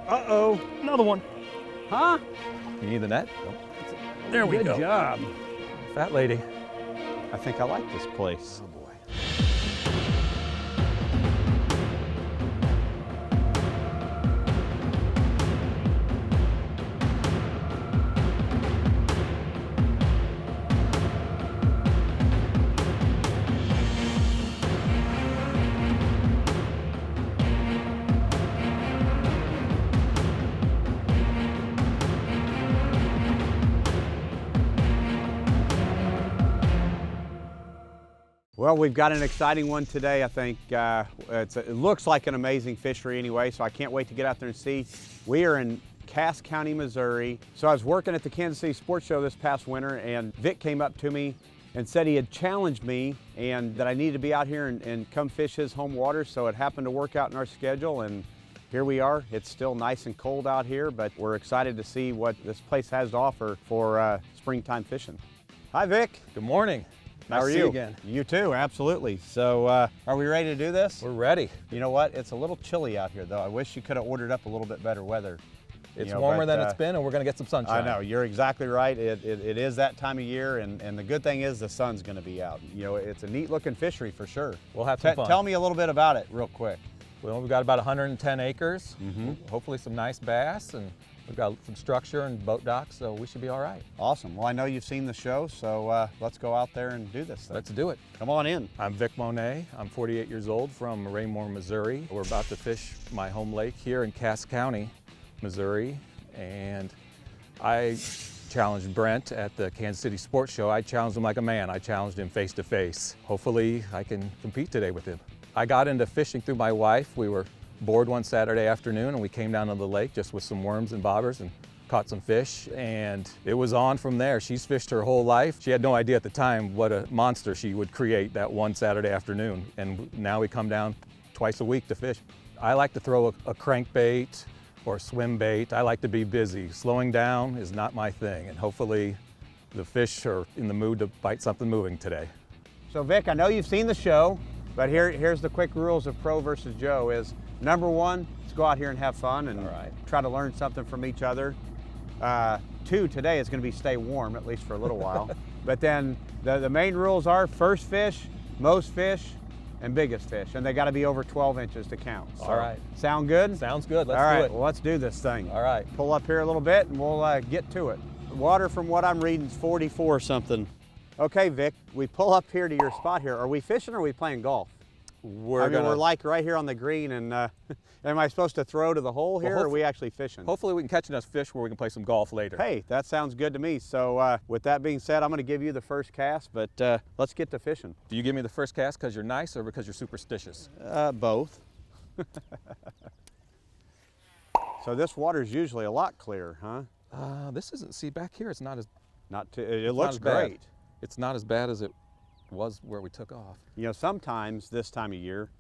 Uh-oh, another one. Huh? You need the net? There we go. Good job. Fat lady. I think I like this place. Oh boy. Well, we've got an exciting one today. I think it looks like an amazing fishery anyway, so I can't wait to get out there and see. We are in Cass County, Missouri. So I was working at the Kansas City Sports Show this past winter, and Vic came up to me and said he had challenged me and that I needed to be out here and come fish his home waters. So it happened to work out in our schedule, and here we are. It's still nice and cold out here, but we're excited to see what this place has to offer for springtime fishing. Hi, Vic. Good morning. How are Nice to see you? you again. You too, absolutely. So are we ready to do this? We're ready. You know what? It's a little chilly out here, though. I wish you could have ordered up a little bit better weather. It's warmer than it's been, and we're going to get some sunshine. I know, you're exactly right. It is that time of year, and the good thing is the sun's going to be out. You know, it's a neat looking fishery for sure. We'll have some fun. Tell me a little bit about it real quick. Well, we've got about 110 acres, hopefully some nice bass, and we've got some structure and boat docks, so we should be all right. Awesome. Well, I know you've seen the show, so let's go out there and do this thing. Let's do it. Come on in. I'm Vic Monet. I'm 48 years old from Raymore, Missouri. We're about to fish my home lake here in Cass County, Missouri, and I challenged Brent at the Kansas City Sports Show. I challenged him like a man. I challenged him face to face. Hopefully I can compete today with him. I got into fishing through my wife. We were bored one Saturday afternoon and we came down to the lake just with some worms and bobbers and caught some fish, and it was on from there. She's fished her whole life. She had no idea at the time what a monster she would create that one Saturday afternoon, and now we come down twice a week to fish. I like to throw a crankbait or swim bait. I like to be busy. Slowing down is not my thing, and hopefully the fish are in the mood to bite something moving today. So Vic, I know you've seen the show, but here's the quick rules of Pro versus Joe is, number one, let's go out here and have fun and try to learn something from each other. Two, today is going to be stay warm, at least for a little while. But then the main rules are first fish, most fish, and biggest fish. And they got to be over 12 inches to count. So, all right. Sound good? Sounds good. Let's all right, do it. well, let's do this thing. All right. Pull up here a little bit and we'll get to it. Water, from what I'm reading, is 44 something. Okay, Vic, we pull up here to your spot here. Are we fishing or are we playing golf? We're like right here on the green, and am I supposed to throw to the hole here, or are we actually fishing? Hopefully we can catch enough fish where we can play some golf later. Hey, that sounds good to me. So with that being said, I'm going to give you the first cast, but let's get to fishing. Do you give me the first cast because you're nice or because you're superstitious? Both. So this water's usually a lot clearer, huh? This isn't, see back here, it's not as... It looks great. It's not as bad as it was where we took off. You know, sometimes this time of year,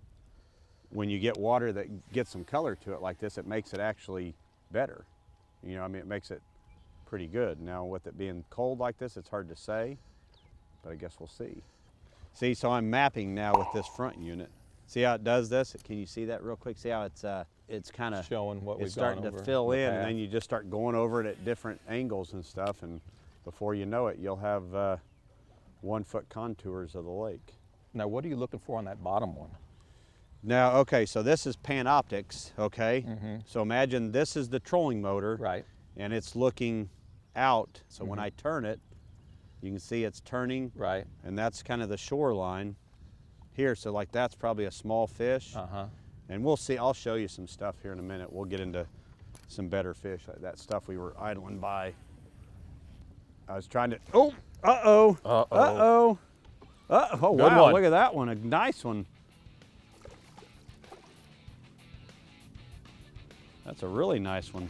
when you get water that gets some color to it like this, it makes it actually better. You know, I mean, it makes it pretty good. Now, with it being cold like this, it's hard to say, but I guess we'll see. See, so I'm mapping now with this front unit. See how it does this? Can you see that real quick? See how it's kind of showing what we've starting gone over to fill in, the and then you just start going over it at different angles and stuff, and before you know it, you'll have 1 foot contours of the lake. Now, what are you looking for on that bottom one? Now, okay, so this is Panoptics, okay? So imagine this is the trolling motor. Right. And it's looking out. So when I turn it, you can see it's turning. Right. And that's kind of the shoreline here. So like that's probably a small fish. And we'll see, I'll show you some stuff here in a minute. We'll get into some better fish, like that stuff we were idling by. I was trying to, oh, uh-oh. Uh-oh. Uh-oh. Oh, Good wow, one. look at that one, a nice one. That's a really nice one.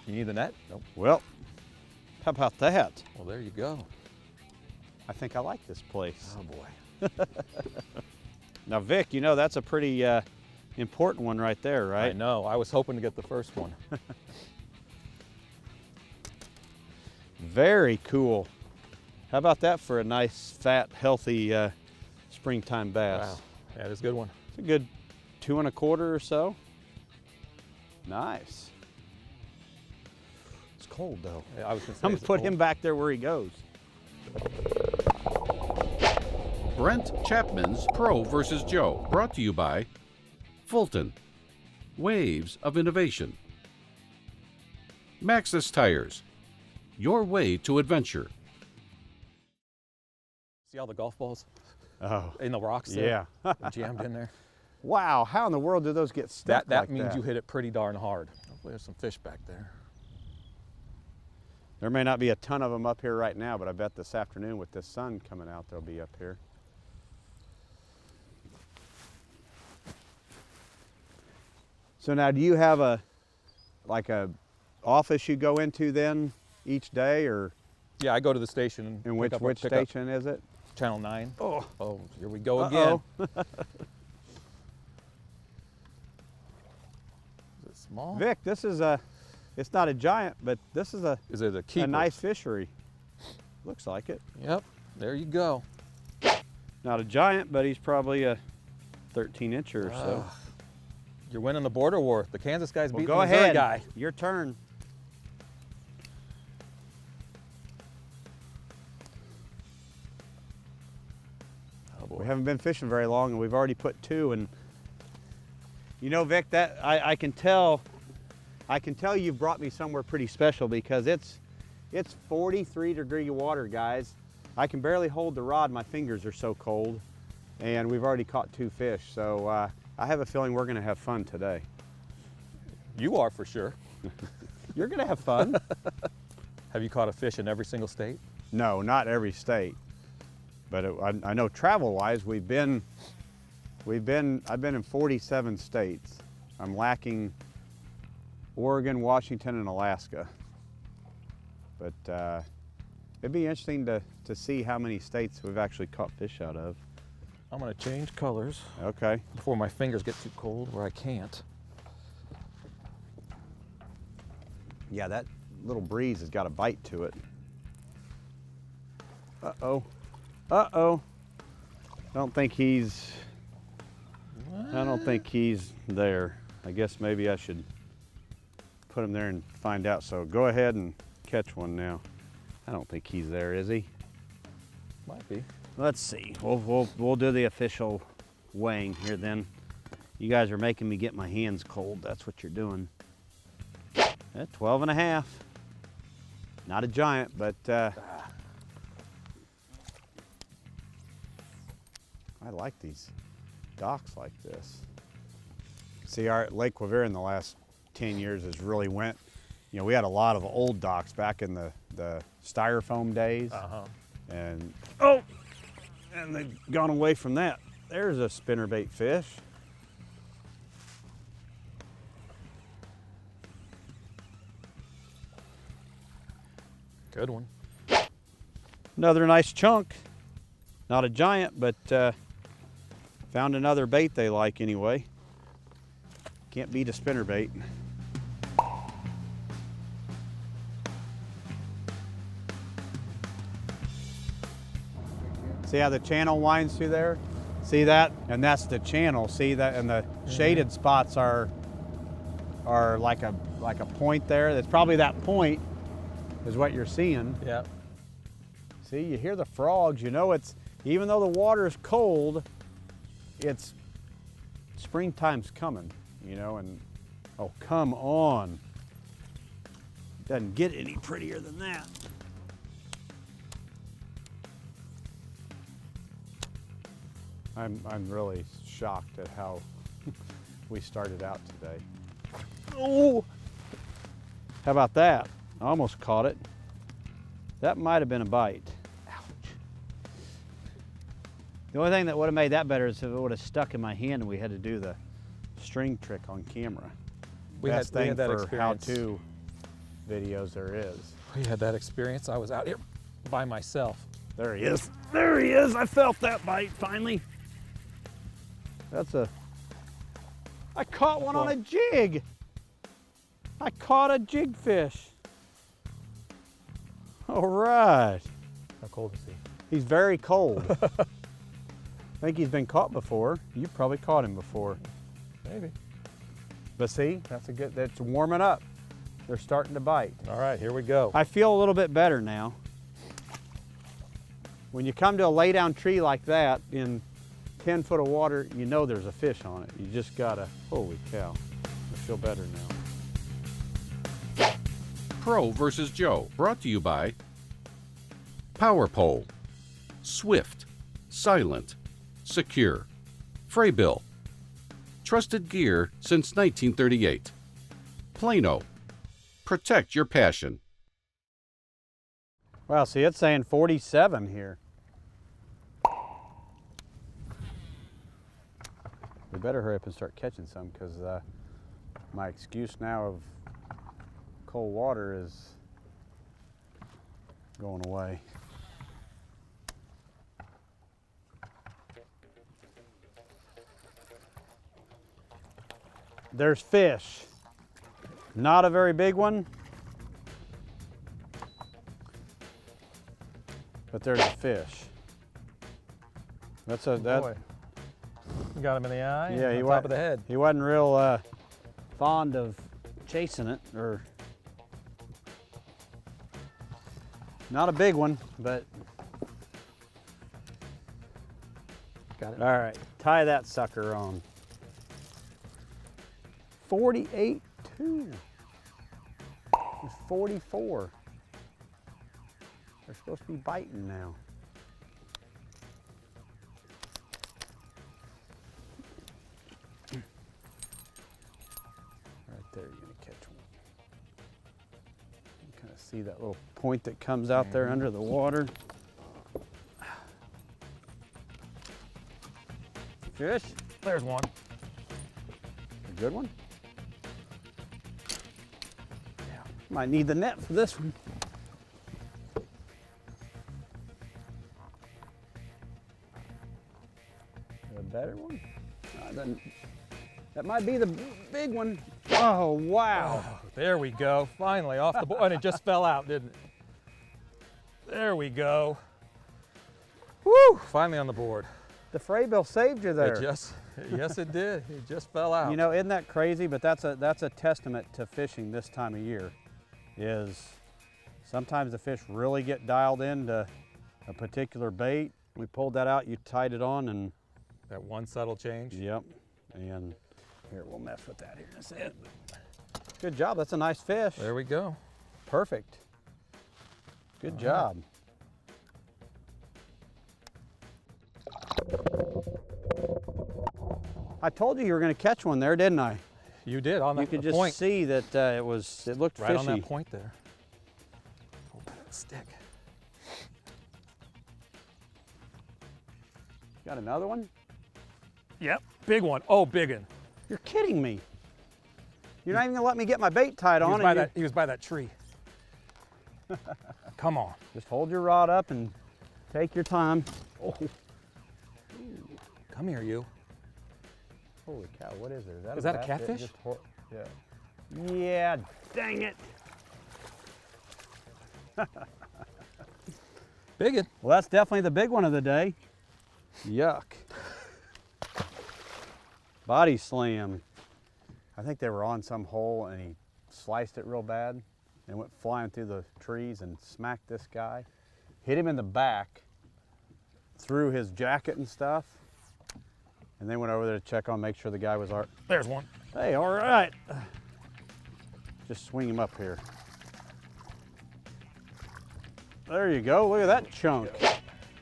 You need the net? Nope. Well, how about that? Well, there you go. I think I like this place. Oh, boy. Now, Vic, you know that's a pretty important one right there, right? I know. I was hoping to get the first one. Very cool. How about that for a nice, fat, healthy springtime bass? Wow. That is a good one. It's a good 2 1/4 or so. Nice. It's cold though. Yeah, I was gonna say, I'm is gonna it put cold? him back there where he goes. Brent Chapman's Pro vs. Joe, brought to you by Fulton, Waves of Innovation, Maxxis Tires, your way to adventure. See all the golf balls Oh, in the rocks there? yeah. Jammed in there. Wow, how in the world do those get stuck That like means that? you hit it pretty darn hard. Hopefully there's some fish back there. There may not be a ton of them up here right now, but I bet this afternoon with this sun coming out, they'll be up here. So now, do you have a office you go into then each day, or Yeah, I go to the station and in which pick up station is it? Channel 9. Oh, Oh, here we go again. uh-oh. Is it small? Vic, this is it's not a giant, but this is a Is it a keeper? nice fishery. Looks like it. Yep, there you go. Not a giant, but he's probably a 13-incher or so. You're winning the border war. The Kansas guy's Well, beating go the Missouri ahead. guy. Your turn. Oh boy. We haven't been fishing very long, and we've already put 2. And you know, Vic, that I can tell you've brought me somewhere pretty special, because it's 43-degree water, guys. I can barely hold the rod. My fingers are so cold, and we've already caught 2 fish. So I have a feeling we're going to have fun today. You are for sure. You're going to have fun. Have you caught a fish in every single state? No, not every state, but I know travel-wise I've been in 47 states. I'm lacking Oregon, Washington, and Alaska. But it'd be interesting to see how many states we've actually caught fish out of. I'm gonna change colors Okay. before my fingers get too cold where I can't. Yeah, that little breeze has got a bite to it. Uh-oh. Uh-oh. I don't think he's there. I guess maybe I should put him there and find out. So go ahead and catch one now. I don't think he's there, is he? Might be. Let's see. We'll do the official weighing here then. You guys are making me get my hands cold. That's what you're doing. At 12 and a half. Not a giant, but I like these docks like this. See, our Lake Quivira in the last 10 years has really went, you know, we had a lot of old docks back in the styrofoam days. And they've gone away from that. There's a spinnerbait fish. Good one. Another nice chunk. Not a giant, but found another bait they like anyway. Can't beat a spinnerbait. See how the channel winds through there? See that? And that's the channel. See that? And the shaded spots are like a point there. That's probably that point is what you're seeing. Yeah. See, you hear the frogs. You know it's, even though the water is cold, it's springtime's coming, you know, and oh, come on. Doesn't get any prettier than that. I'm really shocked at how we started out today. Oh! How about that? I almost caught it. That might have been a bite. Ouch. The only thing that would have made that better is if it would have stuck in my hand and we had to do the string trick on camera. Best thing that for experience. how-to videos there is. We had that experience. I was out here by myself. There he is. There he is. I felt that bite finally. I caught one on a jig. I caught a jig fish. All right. How cold is he? He's very cold. I think he's been caught before. You've probably caught him before. Maybe. But see, that's warming up. They're starting to bite. All right, here we go. I feel a little bit better now. When you come to a lay down tree like that in 10 foot of water, you know there's a fish on it. You just gotta, holy cow, I feel better now. Pro versus Joe, brought to you by Power Pole, Swift, Silent, Secure, Prevail, trusted gear since 1938. Plano, protect your passion. Well, see, it's saying 47 here. We better hurry up and start catching some, because my excuse now of cold water is going away. There's fish. Not a very big one, but there's a fish. That's a Boy. You got him in the eye, yeah, and on top of the head. He wasn't real fond of chasing it, or not a big one, but got it. All right, tie that sucker on. 48 too. It's 44. They're supposed to be biting now. Right there, you're gonna catch one. You kind of see that little point that comes out there under the water. Fish? There's one. A good one? Yeah. Might need the net for this one. A better one? That might be the big one. Oh, wow. Oh, there we go. Finally off the board. And it just fell out, didn't it? There we go. Woo! Finally on the board. The Prevail saved you there. Yes, it did. It just fell out. You know, isn't that crazy? But that's a testament to fishing this time of year. Is sometimes the fish really get dialed into a particular bait. We pulled that out, you tied it on, and that one subtle change. yep. And here, we'll mess with that here in a second. Good job. That's a nice fish. There we go. Perfect. Good job. I told you were going to catch one there, didn't I? You did on that You could just point. see that it looked Right fishy. on that point there. Open that stick. Got another one? Yep, big one. Oh, big one. You're kidding me. You're not even going to let me get my bait tied on. He was by that tree. Come on. Just hold your rod up and take your time. Oh. Come here, you. Holy cow, what is there? Is that a catfish? Yeah. Yeah, dang it. Big one. Well, that's definitely the big one of the day. Yuck. Body slam. I think they were on some hole and he sliced it real bad and went flying through the trees and smacked this guy. Hit him in the back, through his jacket and stuff, and then went over there to check on, make sure the guy was all right. There's one. Hey, all right. Just swing him up here. There you go, look at that chunk.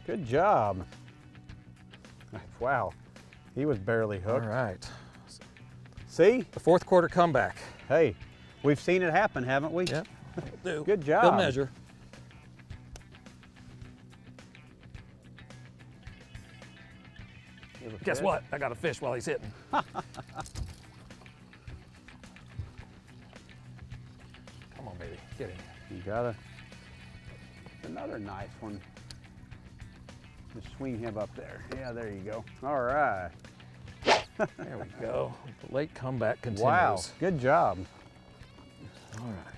Good job. Wow, he was barely hooked. All right. See? The fourth quarter comeback. Hey, we've seen it happen, haven't we? Yep. Do. Good job. Good measure. Guess what? I got a fish while he's hitting. Come on, baby. Get in. You got another nice one. Just swing him up there. Yeah, there you go. All right. There we go. The late comeback continues. Wow, good job. All right.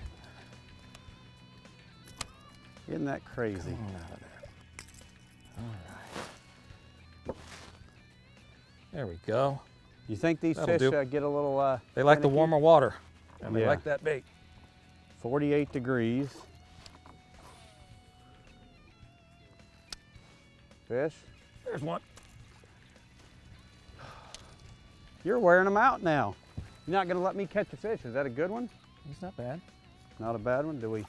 Isn't that crazy? Come on out of there. All right. There we go. You think these That'll fish do. get a little They like the finicky? warmer water, and they Yeah. like that bait. 48 degrees. Fish. There's one. You're wearing them out now. You're not gonna let me catch a fish. Is that a good one? He's not bad. Not a bad one. Do we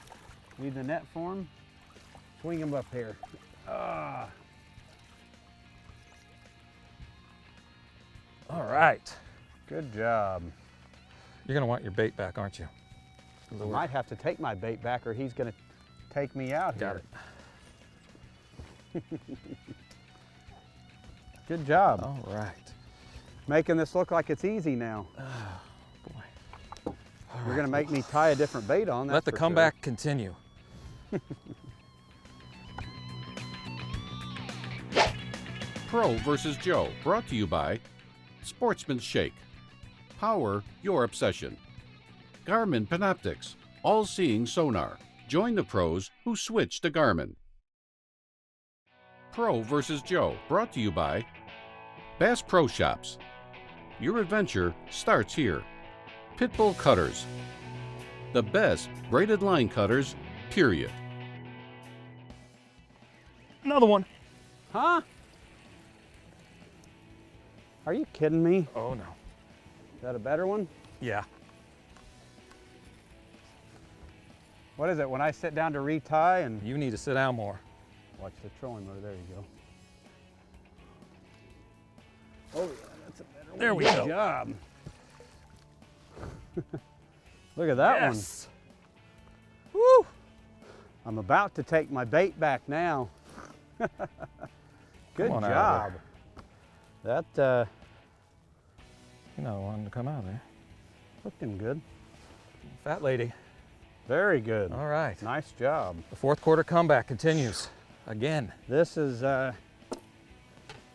need the net for him? Swing him up here. Ah. All right. Good job. You're gonna want your bait back, aren't you? I might have to take my bait back or he's gonna take me out Got here. it. Good job. All right. Making this look like it's easy now. Boy. You're gonna make me tie a different bait on. Let that's the for comeback continue. Pro versus Joe, brought to you by Sportsman's Shake. Power your obsession. Garmin Panoptics, all-seeing sonar. Join the pros who switch to Garmin. Pro versus Joe, brought to you by Bass Pro Shops. Your adventure starts here. Pitbull Cutters, the best braided line cutters, period. Another one. Huh? Are you kidding me? Oh no. Is that a better one? Yeah. What is it, when I sit down to retie and... You need to sit down more. Watch the trolling motor, there you go. Oh yeah, that's a better one. There we Good go. job. Look at that Yes. one. Woo! I'm about to take my bait back now. Good Come on out of job. That You know, wanting to come out there. looking good. Fat lady. Very good. All right. Nice job. The fourth quarter comeback continues. Again. This is,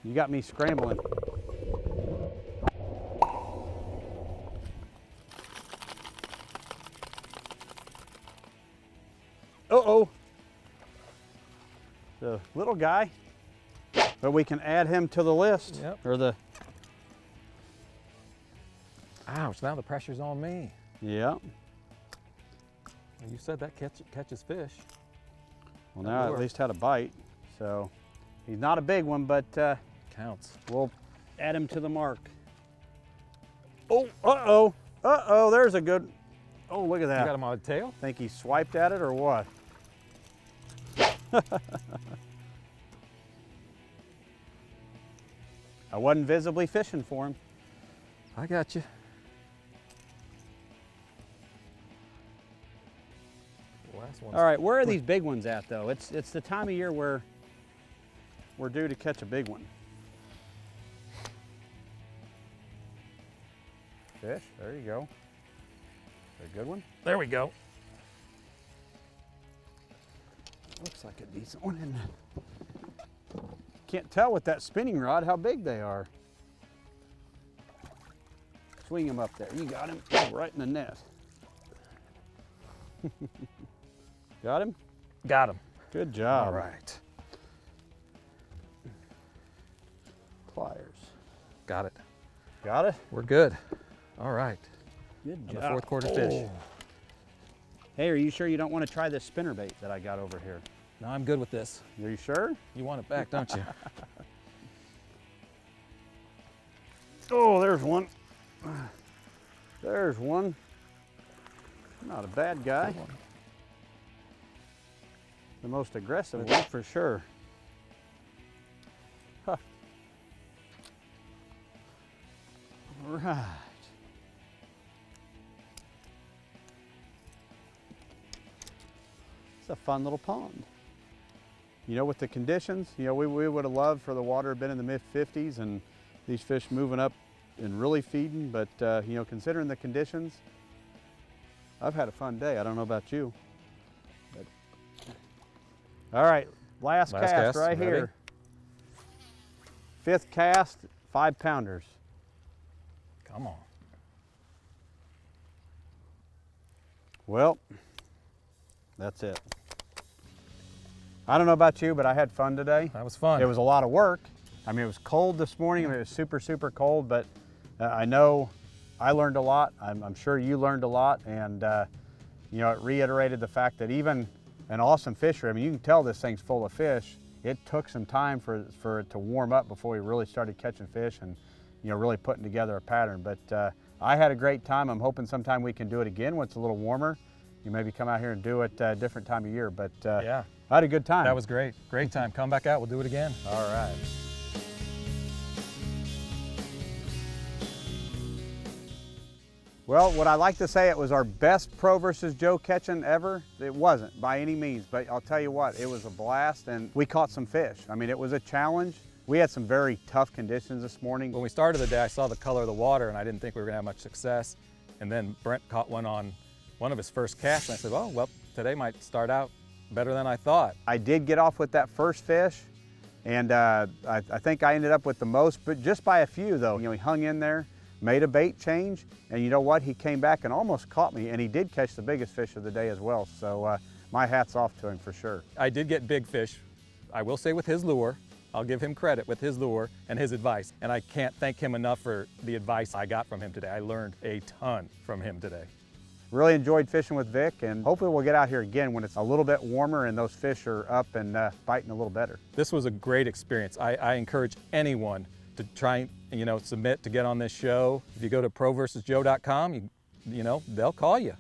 you got me scrambling. Uh-oh. The little guy, but we can add him to the list. Yep. Or the, Ouch, now the pressure's on me. yeah. Well, you said that catches fish. Well, now I work. at least had a bite. So he's not a big one, but Counts. we'll add him to the mark. Oh, uh-oh. Uh-oh, there's a good, oh, look at You that. got him on the tail? Think he swiped at it or what? I wasn't visibly fishing for him. I got you. Last one's All right, where are these big ones at though? It's the time of year where we're due to catch a big one. Fish, there you go. A good one. There we go. Looks like a decent one, isn't it? Can't tell with that spinning rod how big they are. Swing him up there. You got him. Oh, right in the net. Got him? Got him. Good job. all right. Pliers. Got it. Got it? We're good. All right. Good On the fourth quarter fish. Hey, are you sure you don't want to try this spinner bait that I got over here? No, I'm good with this. Are you sure? You want it back, don't you? Oh, there's one. There's one. Not a bad guy. Good one. The most aggressive one for sure. Huh. All right. It's a fun little pond. You know, with the conditions, you know, we would have loved for the water to have been in the mid-50s and these fish moving up and really feeding, but you know, considering the conditions, I've had a fun day. I don't know about you. But... All right, last cast right ready? here. Fifth cast, 5-pounders. Come on. Well, that's it. I don't know about you, but I had fun today. That was fun. It was a lot of work. I mean, it was cold this morning. I mean, it was super, super cold, but I know I learned a lot. I'm sure you learned a lot, and you know, it reiterated the fact that even an awesome fishery, I mean, you can tell this thing's full of fish. It took some time for it to warm up before we really started catching fish and, you know, really putting together a pattern. But I had a great time. I'm hoping sometime we can do it again when it's a little warmer. You maybe come out here and do it a different time of year. But Yeah, I had a good time. that was great. Great time. Come back out. We'll do it again. All right. Well, would I like to say it was our best Pro versus Joe catching ever? It wasn't by any means, but I'll tell you what, it was a blast and we caught some fish. I mean, it was a challenge. We had some very tough conditions this morning. When we started the day, I saw the color of the water and I didn't think we were gonna have much success. And then Brent caught one on one of his first casts and I said, oh, well, today might start out better than I thought. I did get off with that first fish, and I think I ended up with the most, but just by a few though. You know, he hung in there, made a bait change, and you know what? He came back and almost caught me, and he did catch the biggest fish of the day as well. So my hat's off to him for sure. I did get big fish, I will say, with his lure. I'll give him credit with his lure and his advice. And I can't thank him enough for the advice I got from him today. I learned a ton from him today. Really enjoyed fishing with Vic, and hopefully we'll get out here again when it's a little bit warmer and those fish are up and biting a little better. This was a great experience. I encourage anyone to try and, submit to get on this show. If you go to proversusjoe.com, you know, they'll call you.